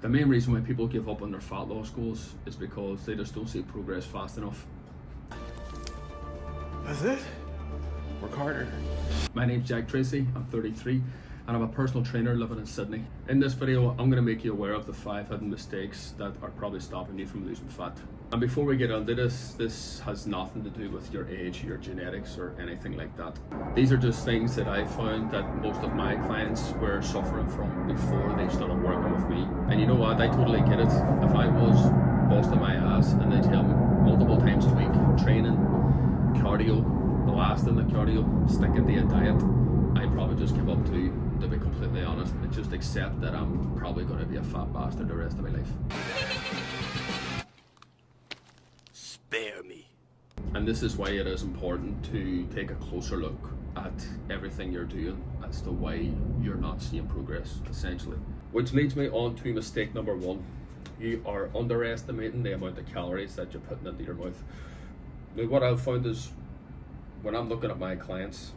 The main reason why people give up on their fat loss goals is because they just don't see progress fast enough. That's it? Work harder. My name's Jack Tracy, I'm 33, and I'm a personal trainer living in Sydney. In this video, I'm going to make you aware of the 5 hidden mistakes that are probably stopping you from losing fat. And before we get into this has nothing to do with your age, your genetics, or anything like that. These are just things that I found that most of my clients were suffering from before they started working with me. And you know what, I totally get it. If I was busting my ass in the gym multiple times a week, training, cardio, blasting the cardio, sticking to a diet, I'd probably just give up to be completely honest, and just accept that I'm probably going to be a fat bastard the rest of my life. Spare me. And this is why it is important to take a closer look at everything you're doing as to why you're not seeing progress, essentially. Which leads me on to mistake number 1. You are underestimating the amount of calories that you're putting into your mouth. Now, what I've found is when I'm looking at my clients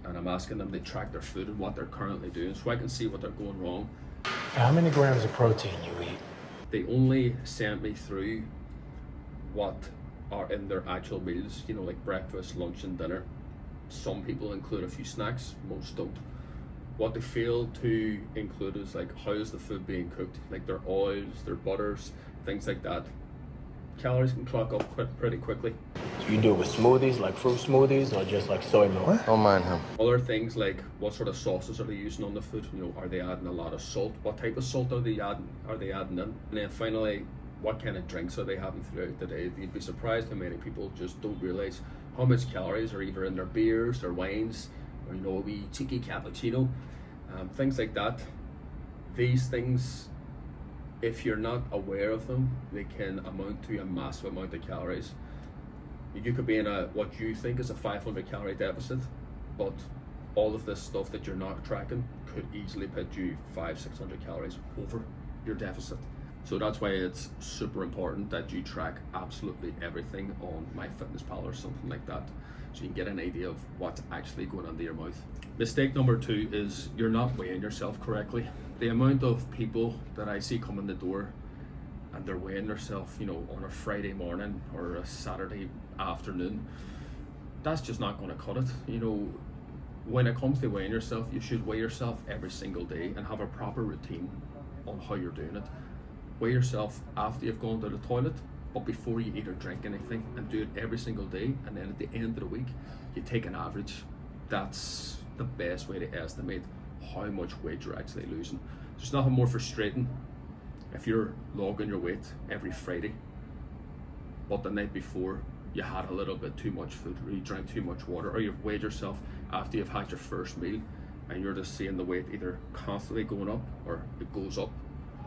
and I'm asking them to track their food and what they're currently doing so I can see what they're going wrong. How many grams of protein you eat? They only send me through what are in their actual meals, you know, like breakfast, lunch and dinner. Some people include a few snacks, most don't. What they fail to include is like, how is the food being cooked? Like their oils, their butters, things like that. Calories can clock up pretty quickly. So you do it with smoothies, like fruit smoothies, or just like soy milk? What? Don't mind him. Other things like, what sort of sauces are they using on the food? You know, are they adding a lot of salt? What type of salt are they adding in? And then finally, what kind of drinks are they having throughout the day? You'd be surprised how many people just don't realize how much calories are either in their beers, their wines, or you know, a wee cheeky cappuccino, things like that. These things, if you're not aware of them, they can amount to a massive amount of calories. You could be in what you think is a 500 calorie deficit, but all of this stuff that you're not tracking could easily put you 500-600 calories over your deficit. So that's why it's super important that you track absolutely everything on MyFitnessPal or something like that, so you can get an idea of what's actually going into your mouth. Mistake number 2 is you're not weighing yourself correctly. The amount of people that I see come in the door and they're weighing themselves, you know, on a Friday morning or a Saturday afternoon, that's just not going to cut it. You know, when it comes to weighing yourself, you should weigh yourself every single day and have a proper routine on how you're doing it. Weigh yourself after you've gone to the toilet, but before you eat or drink anything, and do it every single day. And then at the end of the week, you take an average. That's the best way to estimate how much weight you're actually losing. There's nothing more frustrating if you're logging your weight every Friday, but the night before you had a little bit too much food, or you drank too much water, or you've weighed yourself after you've had your first meal, and you're just seeing the weight either constantly going up or it goes up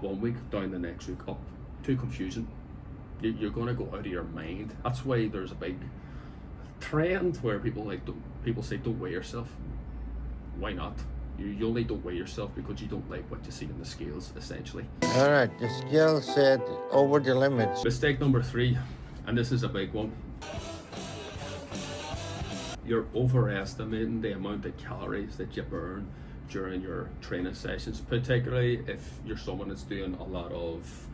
one week, down the next week, up. Too confusing. You're going to go out of your mind. That's why there's a big trend where people say don't weigh yourself. Why not? You only don't weigh yourself because you don't like what you see in the scales, essentially. All right, the scale said over the limits. Mistake number 3, and this is a big one. You're overestimating the amount of calories that you burn during your training sessions, particularly if you're someone that's doing a lot of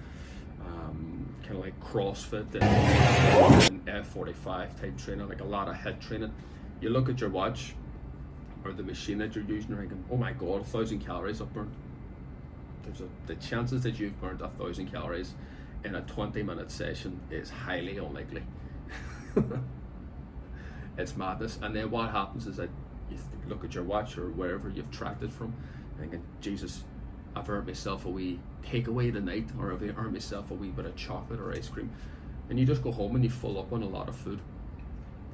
kind of like CrossFit and F45 type training, like a lot of HIIT training. You look at your watch or the machine that you're using, you're thinking, oh my god, 1,000 calories I've burned. The chances that you've burnt 1,000 calories in a 20-minute session is highly unlikely. It's madness. And then what happens is that you look at your watch or wherever you've tracked it from, thinking, Jesus, I've earned myself a wee takeaway tonight, or I've earned myself a wee bit of chocolate or ice cream. And you just go home and you fill up on a lot of food.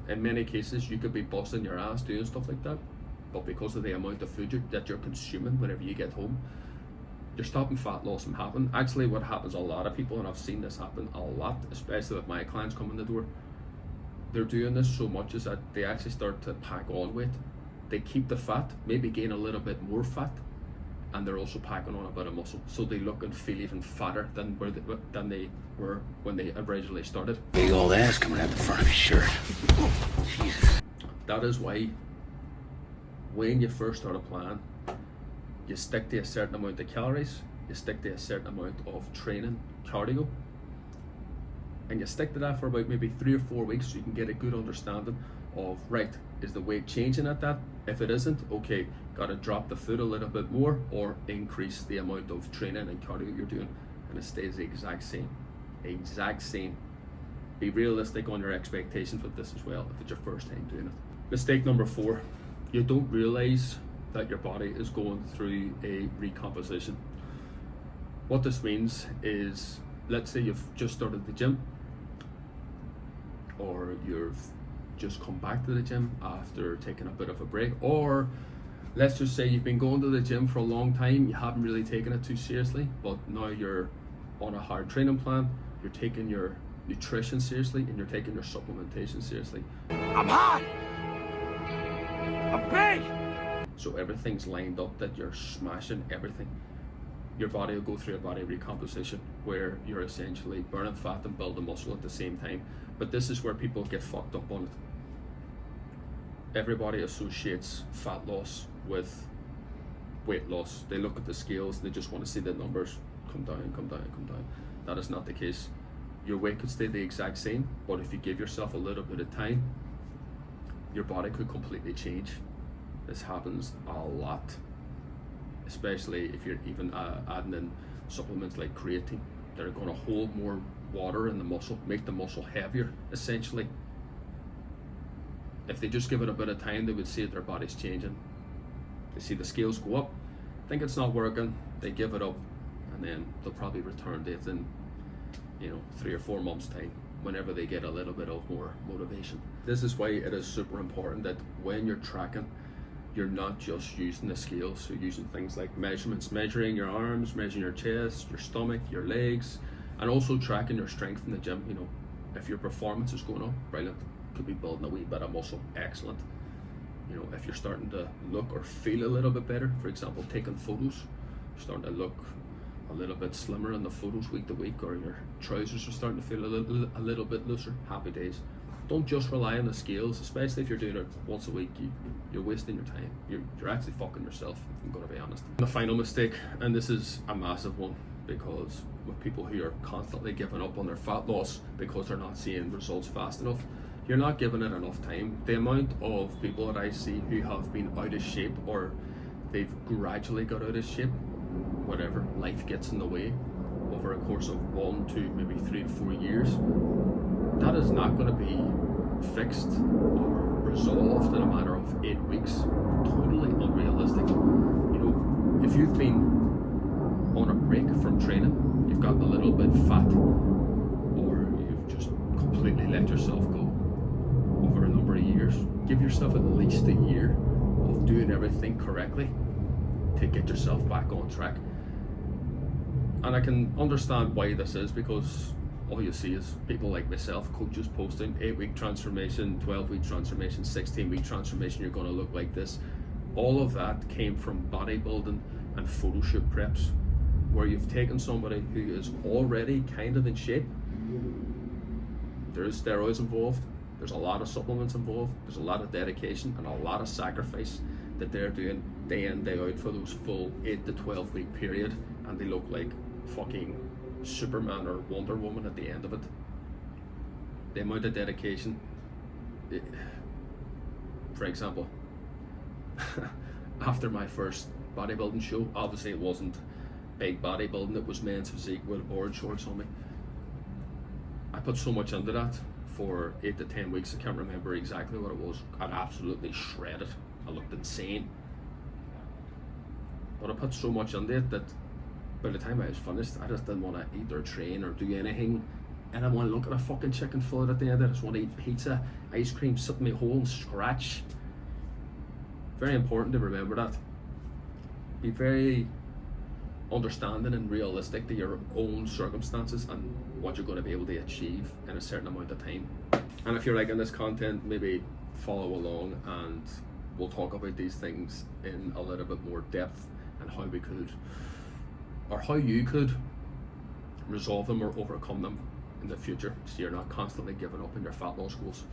In many cases, you could be busting your ass doing stuff like that, but because of the amount of food that you're consuming whenever you get home, you're stopping fat loss from happening. Actually, what happens a lot of people, and I've seen this happen a lot, especially with my clients coming in the door, they're doing this so much is that they actually start to pack on weight. They keep the fat, maybe gain a little bit more fat, and they're also packing on a bit of muscle, so they look and feel even fatter than they were when they originally started. Big old ass coming out the front of his shirt. Jesus. That is why when you first start a plan, you stick to a certain amount of calories, you stick to a certain amount of training, cardio, and you stick to that for about maybe 3 or 4 weeks so you can get a good understanding of, right, is the weight changing at that? If it isn't, okay, gotta drop the food a little bit more or increase the amount of training and cardio you're doing, and it stays the exact same. Be realistic on your expectations with this as well if it's your first time doing it. Mistake number 4, you don't realize that your body is going through a recomposition. What this means is, let's say you've just started the gym, or you've just come back to the gym after taking a bit of a break, or let's just say you've been going to the gym for a long time, you haven't really taken it too seriously, but now you're on a hard training plan, you're taking your nutrition seriously and you're taking your supplementation seriously. I'm hot! I'm big! So everything's lined up that you're smashing everything. Your body will go through a body recomposition where you're essentially burning fat and building muscle at the same time. But this is where people get fucked up on it. Everybody associates fat loss with weight loss. They look at the scales, they just want to see the numbers come down, come down, come down. That is not the case. Your weight could stay the exact same, but if you give yourself a little bit of time, your body could completely change. This happens a lot, especially if you're even adding in supplements like creatine. They're going to hold more water in the muscle, make the muscle heavier, essentially. If they just give it a bit of time, they would see that their body's changing. They see the scales go up, think it's not working, they give it up, and then they'll probably return to it in 3 or 4 months time, whenever they get a little bit of more motivation. This is why it is super important that when you're tracking, you're not just using the scales. So you're using things like measurements, measuring your arms, measuring your chest, your stomach, your legs, and also tracking your strength in the gym. If your performance is going up, brilliant. Could be building a wee bit of muscle, excellent. If you're starting to look or feel a little bit better, for example, taking photos, you're starting to look a little bit slimmer in the photos week to week, or your trousers are starting to feel a little bit looser, happy days. Don't just rely on the scales, especially if you're doing it once a week. You're wasting your time. You're actually fucking yourself, if I'm going to be honest. The final mistake, and this is a massive one, because with people who are constantly giving up on their fat loss because they're not seeing results fast enough, you're not giving it enough time. The amount of people that I see who have been out of shape, or they've gradually got out of shape, whatever, life gets in the way, over a course of 1 to maybe 3 to 4 years, that is not going to be fixed or resolved in a matter of 8 weeks. Totally unrealistic. If you've been on a break from training, you've gotten a little bit fat, or you've just completely let yourself go over a number of years, give yourself at least a year of doing everything correctly to get yourself back on track. And I can understand why this is, because all you see is people like myself, coaches posting 8-week transformation, 12-week transformation, 16-week transformation, you're going to look like this. All of that came from bodybuilding and photo shoot preps, where you've taken somebody who is already kind of in shape. There's steroids involved, there's a lot of supplements involved, there's a lot of dedication and a lot of sacrifice that they're doing day in, day out for those full 8 to 12 week period, and they look like fucking Superman or Wonder Woman at the end of it. The amount of dedication, for example, after my first bodybuilding show, obviously it wasn't big bodybuilding, it was men's physique with board shorts on me. I put so much into that for 8 to 10 weeks, I can't remember exactly what it was. I'd absolutely shredded, I looked insane. But I put so much into it that by the time I was finished, I just didn't want to eat or train or do anything. And I want to look at a fucking chicken fillet at the end. I just want to eat pizza, ice cream, sit in my hole and scratch. Very important to remember that. Be very understanding and realistic to your own circumstances and what you're going to be able to achieve in a certain amount of time. And if you're liking this content, maybe follow along and we'll talk about these things in a little bit more depth, and how we could, or how you could resolve them or overcome them in the future, so you're not constantly giving up on your fat loss goals.